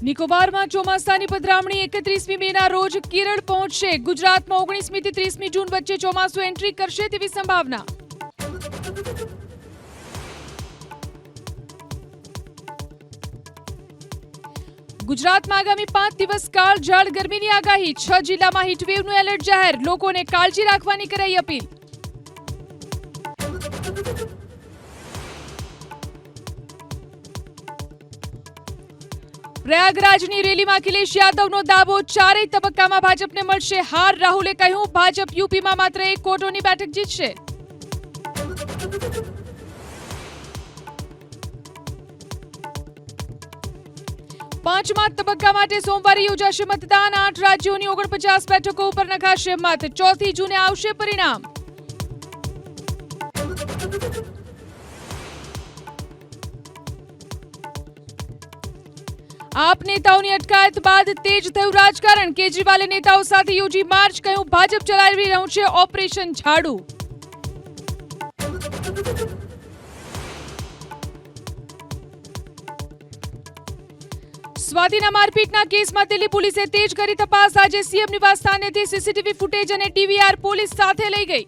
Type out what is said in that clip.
નિકોબારમાં ચોમાસાની પધરામણી 31મી મેના રોજ કેરળ પહોંચશે. ગુજરાતમાં 19મી થી 30મી જૂન વચ્ચે ચોમાસું એન્ટ્રી કરશે તેવી સંભાવના. ગુજરાતમાં આગામી 5 દિવસ કાળઝાળ ગરમીની આગાહી. 6 જિલ્લામાં હીટવેવનું એલર્ટ જાહેર. લોકોને કાળજી રાખવાની કરાઈ અપીલ. પ્રયાગરાજની રેલીમાં અખિલેશ યાદવનો દાવો. ચારેય તબક્કામાં ભાજપને મળશે હાર. રાહુલે કહ્યું, ભાજપ યુપીમાં માત્ર 1 કોટોની બેઠક જીતશે. પાંચમા તબક્કા માટે સોમવારે યોજાશે મતદાન. 8 રાજ્યોની 49 બેઠકો ઉપર નખાશે મત. 4 જૂને આવશે પરિણામ. આપ નેતાઓની અટકાયત બાદ તેજ થયું રાજકારણ. કેજરીવાલે નેતાઓ સાથે યોજી માર્ચ. કહ્યું, ભાજપ ચલાવી રહ્યું છે ઓપરેશન ઝાડુ. સ્વાતિના મારપીટના કેસમાં દિલ્હી પોલીસે તેજ કરી તપાસ. આજે સીએમ નિવાસ સ્થાનેથી સીસીટીવી ફૂટેજ અને ડીવીઆર પોલીસ સાથે લઈ ગઈ.